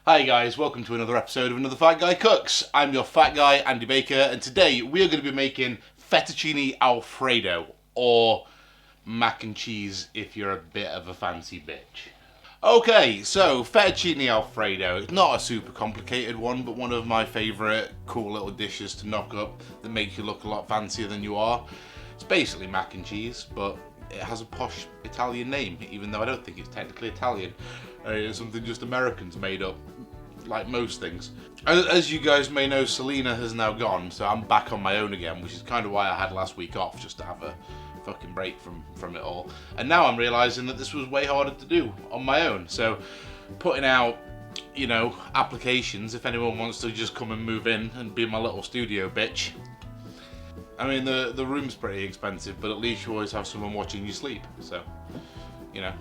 Hi guys, welcome to another episode of Another Fat Guy Cooks. I'm your fat guy, Andy Baker, and today we are going to be making Fettuccine Alfredo, or mac and cheese if you're a bit of a fancy bitch. Okay, so Fettuccine Alfredo, it's not a super complicated one, but one of my favourite cool little dishes to knock up that makes you look a lot fancier than you are. It's basically mac and cheese, but it has a posh Italian name, even though I don't think it's technically Italian. It's something just Americans made up, like most things. As you guys may know, Selena has now gone, so I'm back on my own again, which is kind of why I had last week off, just to have a fucking break from it all. And now I'm realising that this was way harder to do on my own, so putting out, you know, applications if anyone wants to just come and move in and be my little studio bitch. I mean, the room's pretty expensive, but at least you always have someone watching you sleep, so, you know.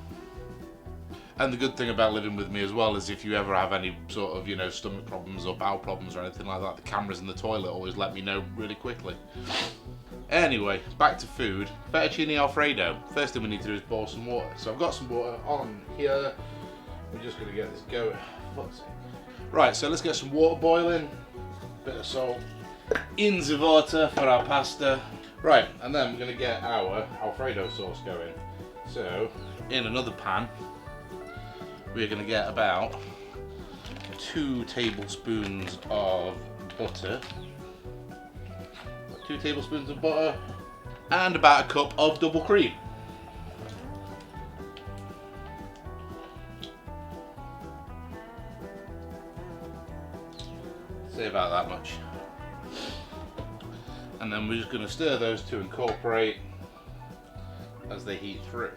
And the good thing about living with me as well is if you ever have any sort of, you know, stomach problems or bowel problems or anything like that, the cameras in the toilet always let me know really quickly. Anyway, back to food. Fettuccine Alfredo. First thing we need to do is boil some water. So I've got some water on here. We're just going to get this going. Fuck's sake. Right, so let's get some water boiling. Bit of salt. In the water for our pasta. Right, and then we're going to get our Alfredo sauce going. So, in another pan, we're going to get about 2 tablespoons of butter. 2 tablespoons of butter. And about a cup of double cream. Say about that much. And then we're just going to stir those to incorporate as they heat through.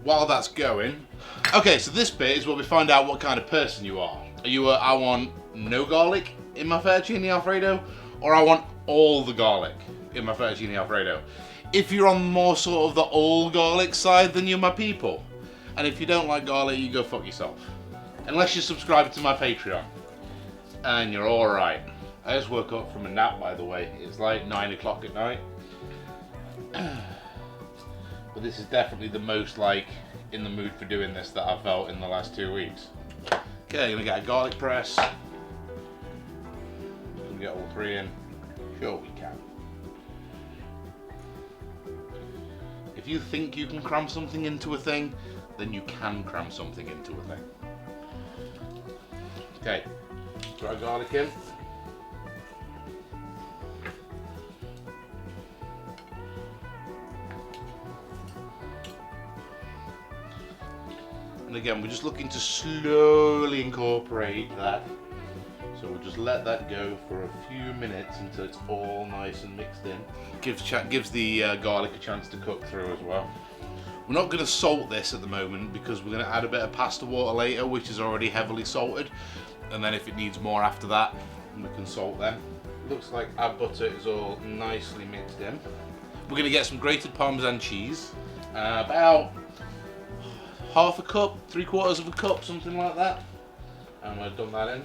While that's going, okay, so this bit is where we find out what kind of person you are. Are you I want no garlic in my Fettuccine Alfredo, or I want all the garlic in my Fettuccine Alfredo? If you're on more sort of the all garlic side, then you're my people. And if you don't like garlic, you go fuck yourself. Unless you're subscribed to my Patreon. And you're alright. I just woke up from a nap, by the way. It's like 9 o'clock at night. But this is definitely the most like in the mood for doing this that I've felt in the last 2 weeks. Okay, gonna get a garlic press. Can we get all 3 in? Sure we can. If you think you can cram something into a thing, then you can cram something into a thing. Okay, throw our garlic in. And again, we're just looking to slowly incorporate that. So we'll just let that go for a few minutes until it's all nice and mixed in. Gives the garlic a chance to cook through as well. We're not going to salt this at the moment because we're going to add a bit of pasta water later, which is already heavily salted. And then if it needs more after that, we can salt then. Looks like our butter is all nicely mixed in. We're going to get some grated Parmesan cheese. About half a cup, 3/4 of a cup, something like that. And I've done that in.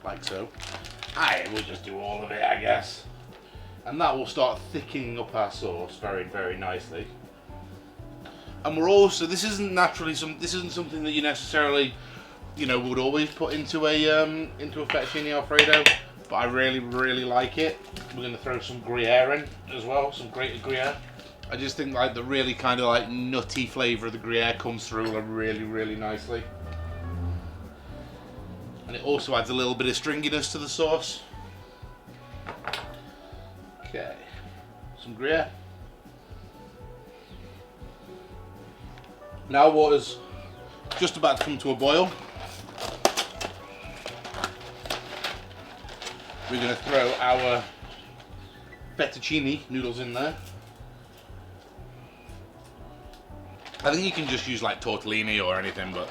Like so. We'll just do all of it, I guess. And that will start thickening up our sauce very, very nicely. And we're also, this isn't something that you necessarily, you know, would always put into a Fettuccine Alfredo, but I really, really like it. We're going to throw some Greier in as well, some grated Greier. I just think like the really kind of like nutty flavour of the Gruyere comes through really, really nicely. And it also adds a little bit of stringiness to the sauce. Okay, some Gruyere. Now water's just about to come to a boil. We're going to throw our fettuccine noodles in there. I think you can just use like tortellini or anything, but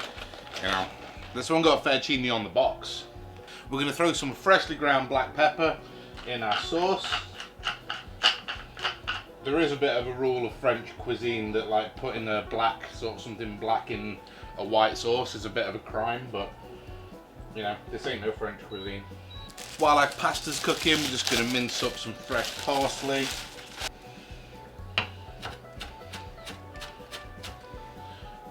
you know, this one got fettuccine on the box. We're going to throw some freshly ground black pepper in our sauce. There is a bit of a rule of French cuisine that like putting a black, sort of something black in a white sauce is a bit of a crime, but you know, this ain't no French cuisine. While our pasta's cooking, we're just going to mince up some fresh parsley.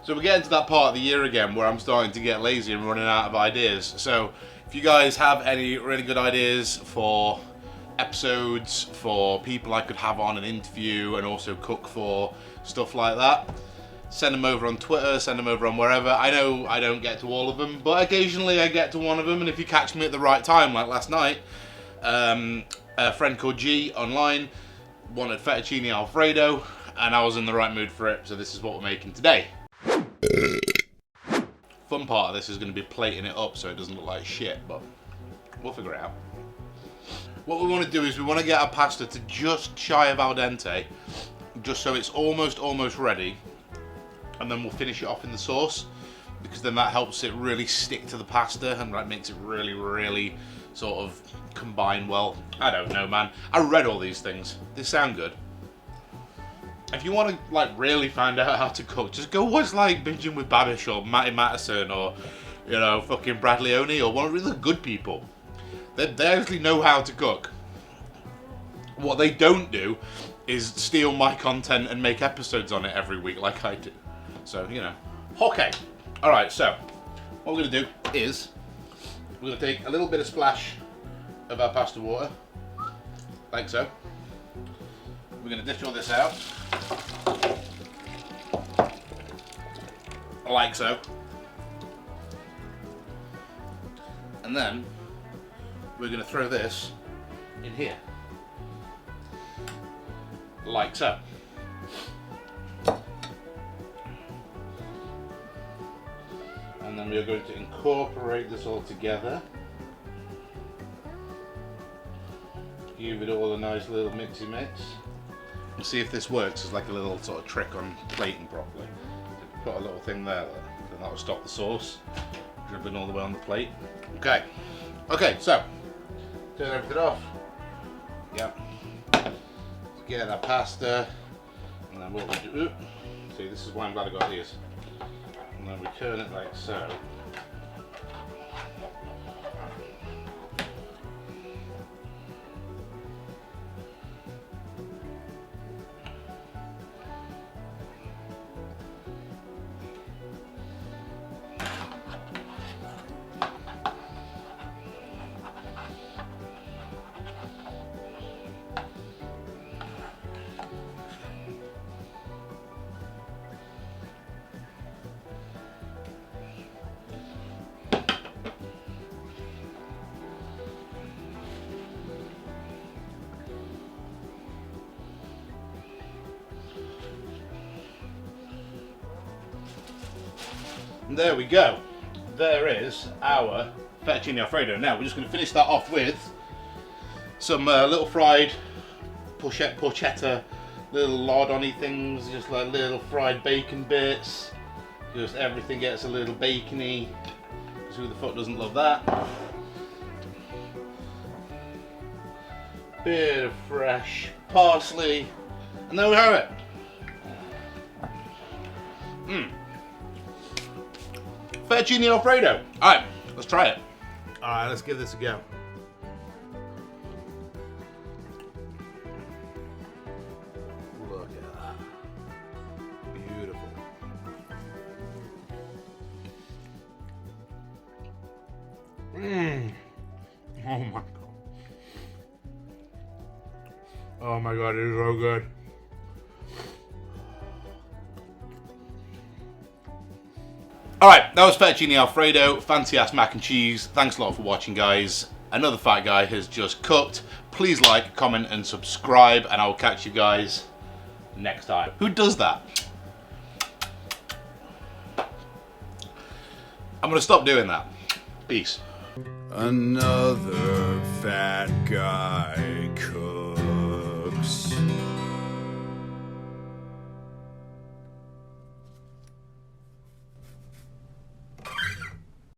So we're getting to that part of the year again where I'm starting to get lazy and running out of ideas. So if you guys have any really good ideas for episodes, for people I could have on an interview and also cook for, stuff like that, send them over on Twitter, send them over on wherever. I know I don't get to all of them, but occasionally I get to one of them, and if you catch me at the right time, like last night, a friend called G online wanted fettuccine Alfredo, and I was in the right mood for it, so this is what we're making today. Fun part of this is going to be plating it up so it doesn't look like shit, but we'll figure it out. What we want to do is we want to get our pasta to just shy of al dente, just so it's almost ready, and then we'll finish it off in the sauce, because then that helps it really stick to the pasta and like makes it really sort of combine well. I don't know, man. I read all these things. They sound good. If you want to like really find out how to cook, just go watch like Binging with Babish or Matty Mattison or, you know, fucking Brad Leone or one of the good people. They actually know how to cook. What they don't do is steal my content and make episodes on it every week like I do. So, you know. Okay. Alright, so what we're going to do is we're going to take a little bit of splash of our pasta water, like so. We're going to dish all this out, like so. And then we're going to throw this in here, like so. And then we are going to incorporate this all together. Give it all a nice little mixy mix. We'll see if this works as like a little sort of trick on plating properly. Put a little thing there, then that will stop the sauce dribbling all the way on the plate. Okay, so turn everything off. Yep. Get our pasta, and then what we do, see, this is why I'm glad I got these. And then we turn it like so. And there we go. There is our fettuccine Alfredo. Now we're just going to finish that off with some little fried pancetta, little lardoni things, just like little fried bacon bits. Just everything gets a little bacony, because who the fuck doesn't love that? Bit of fresh parsley, and there we have it. Fettuccine Alfredo. Alright, let's try it. Alright, let's give this a go. Look at that. Beautiful. Oh my god. Oh my god, it is so good. Alright, that was fettuccine Alfredo, fancy ass mac and cheese. Thanks a lot for watching, guys. Another fat guy has just cooked. Please like, comment and subscribe, and I will catch you guys next time. Who does that? I'm gonna stop doing that. Peace. Another fat guy cooked.